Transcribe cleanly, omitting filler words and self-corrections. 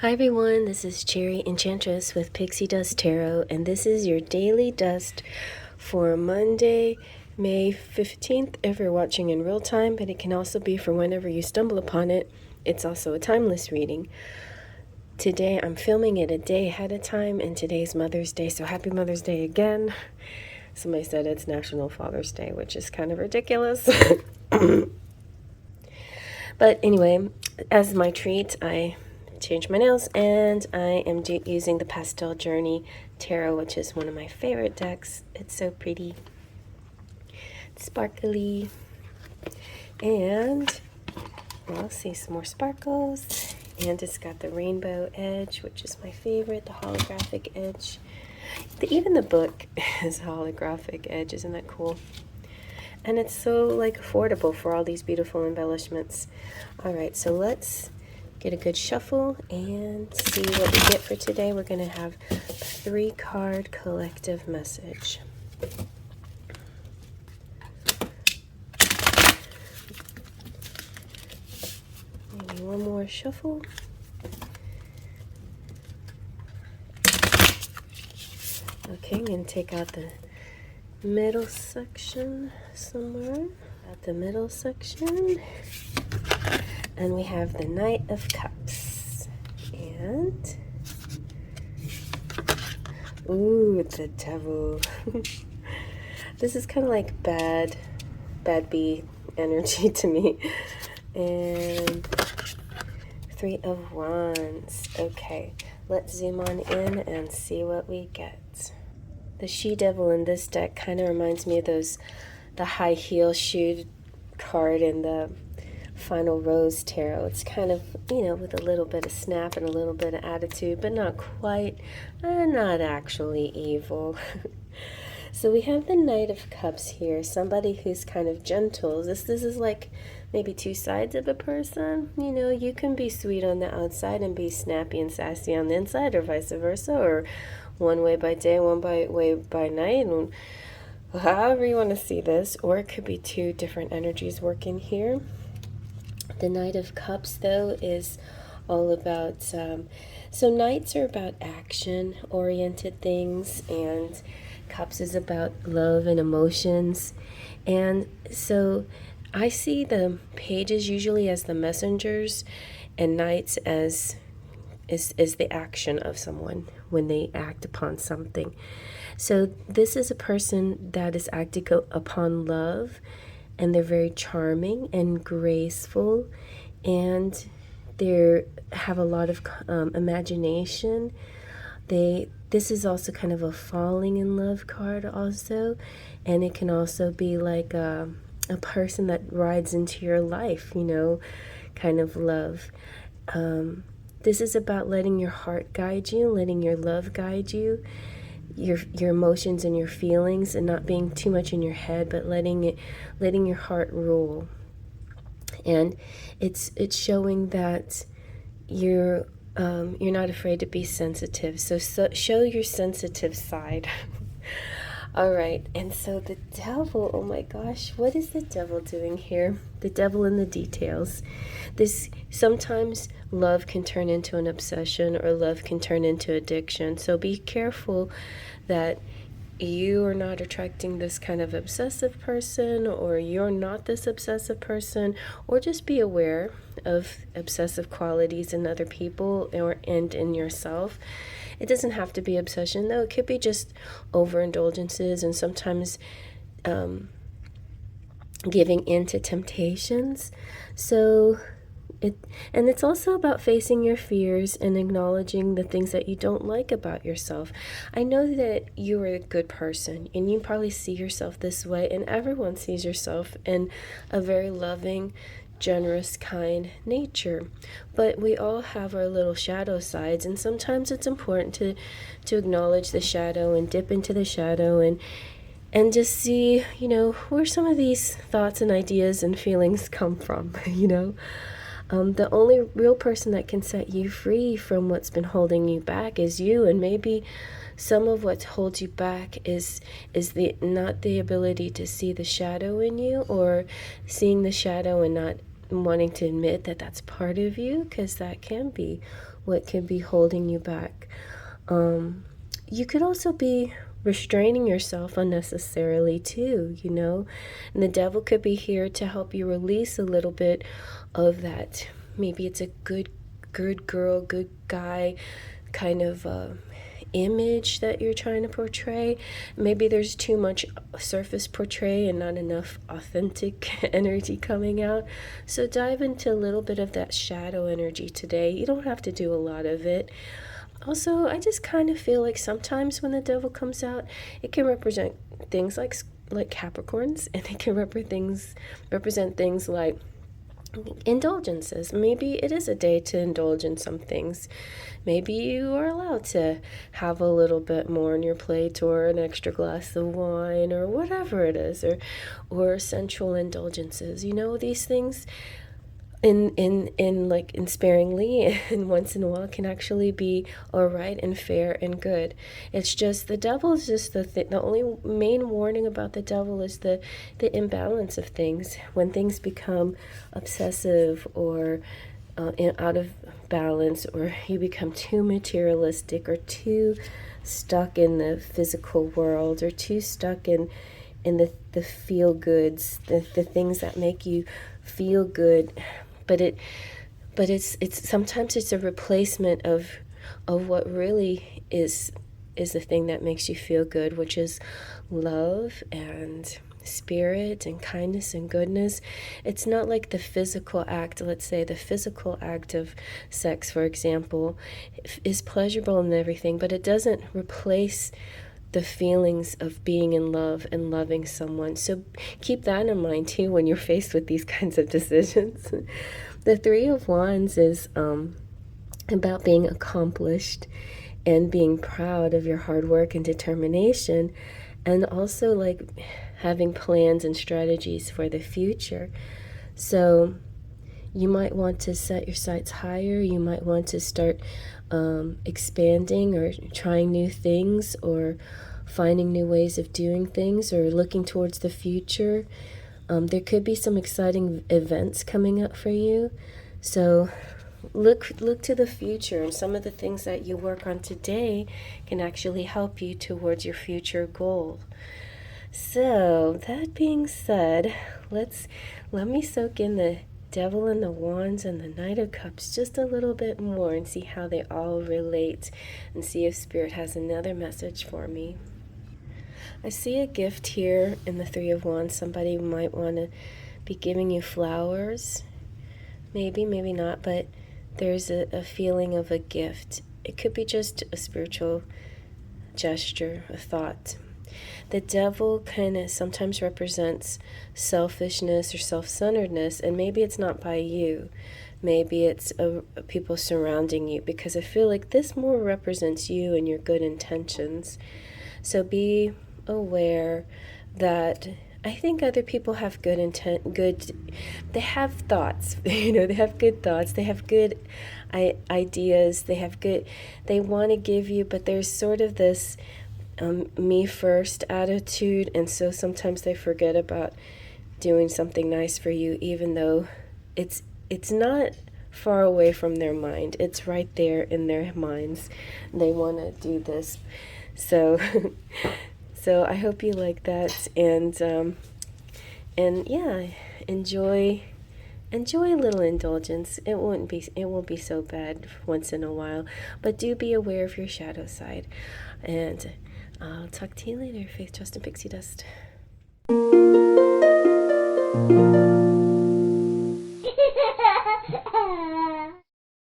Hi everyone, this is Cherry Enchantress with Pixie Dust Tarot, and this is your daily dust for Monday, May 15th, if you're watching in real time, but it can also be for whenever you stumble upon it. It's also a timeless reading. Today I'm filming it a day ahead of time, and today's Mother's Day, so happy Mother's Day again. Somebody said it's National Father's Day, which is kind of ridiculous. But anyway, as my treat, I changed my nails and I am using the Pastel Journey Tarot, which is one of my favorite decks. It's so pretty, sparkly, and we'll see some more sparkles. And it's got the rainbow edge, which is my favorite, the holographic edge. Even the book is holographic edge, isn't that cool? And it's so like affordable for all these beautiful embellishments. All right, so let's get a good shuffle and see what we get for today. We're going to have a 3-card collective message. Maybe one more shuffle. Okay, I'm going to take out the middle section somewhere. At the middle section. And we have the Knight of Cups. And ooh, the Devil. This is kind of like bad bee energy to me. And 3 of Wands. Okay, let's zoom on in and see what we get. The She-Devil in this deck kind of reminds me of the high heel shoe card in the Final Rose Tarot. It's kind of, with a little bit of snap and a little bit of attitude, but not quite, not actually evil. So we have the Knight of Cups here, somebody who's kind of gentle. This is like maybe 2 sides of a person. You can be sweet on the outside and be snappy and sassy on the inside, or vice versa, or one way by day, one way by night, and however you want to see this. Or it could be 2 different energies working here. The Knight of Cups, though, is all about, so Knights are about action-oriented things, and Cups is about love and emotions. And so I see the pages usually as the messengers, and Knights as is the action of someone when they act upon something. So this is a person that is acting upon love, and they're very charming and graceful, and they have a lot of imagination. This is also kind of a falling in love card also, and it can also be like a person that rides into your life, kind of love. This is about letting your heart guide you, letting your love guide you, your emotions and your feelings, and not being too much in your head, but letting your heart rule. And it's showing that you're not afraid to be sensitive. So show your sensitive side. All right, and so the Devil, oh my gosh, what is the Devil doing here? The Devil in the details. Sometimes love can turn into an obsession, or love can turn into addiction. So be careful that you are not attracting this kind of obsessive person, or you're not this obsessive person, or just be aware of obsessive qualities in other people and in yourself. It doesn't have to be obsession, though. It could be just overindulgences, and sometimes giving in to temptations. So it's also about facing your fears and acknowledging the things that you don't like about yourself. I know that you are a good person, and you probably see yourself this way, and everyone sees yourself in a very loving, generous, kind nature. But we all have our little shadow sides, and sometimes it's important to acknowledge the shadow and dip into the shadow and just see, where some of these thoughts and ideas and feelings come from, The only real person that can set you free from what's been holding you back is you. And maybe some of what holds you back is not the ability to see the shadow in you, or seeing the shadow and wanting to admit that that's part of you, because that can be what can be holding you back. You could also be restraining yourself unnecessarily too, you know, and the devil could be here to help you release a little bit of that. Maybe it's a good girl, good guy kind of image that you're trying to portray. Maybe there's too much surface portray and not enough authentic energy coming out. So dive into a little bit of that shadow energy today. You don't have to do a lot of it. Also, I just kind of feel like sometimes when the devil comes out, it can represent things like Capricorns, and it can represent things like indulgences. Maybe it is a day to indulge in some things. Maybe you are allowed to have a little bit more on your plate, or an extra glass of wine, or whatever it is, or sensual indulgences. You know, these things in sparingly and once in a while can actually be all right and fair and good. It's just the devil is just the only main warning about the devil is the imbalance of things. When things become obsessive or out of balance, or you become too materialistic, or too stuck in the physical world, or too stuck in the feel goods, the things that make you feel good, but it's sometimes it's a replacement of what really is the thing that makes you feel good, which is love and spirit and kindness and goodness. It's not like the physical act. Let's say the physical act of sex, for example, is pleasurable and everything, but it doesn't replace the feelings of being in love and loving someone. So keep that in mind too when you're faced with these kinds of decisions. The Three of Wands is about being accomplished and being proud of your hard work and determination, and also like having plans and strategies for the future. So you might want to set your sights higher. You might want to start expanding or trying new things, or finding new ways of doing things, or looking towards the future. There could be some exciting events coming up for you. So look to the future, and some of the things that you work on today can actually help you towards your future goal. So that being said, let me soak in the Devil and the Wands and the Knight of Cups just a little bit more, and see how they all relate, and see if Spirit has another message for me. I see a gift here in the Three of Wands. Somebody might want to be giving you flowers. Maybe not, but there's a feeling of a gift. It could be just a spiritual gesture, a thought. The devil kind of sometimes represents selfishness or self-centeredness, and maybe it's not by you. Maybe it's people surrounding you, because I feel like this more represents you and your good intentions. So be aware that I think other people have good intent, they have thoughts, you know, they have good thoughts, they have good ideas, they want to give you, but there's sort of this me first attitude, and so sometimes they forget about doing something nice for you, even though it's not far away from their mind. It's right there in their minds. They want to do this. So so I hope you like that, and yeah, enjoy a little indulgence. It won't be so bad once in a while, but do be aware of your shadow side. And I'll talk to you later. Faith, trust, and pixie dust.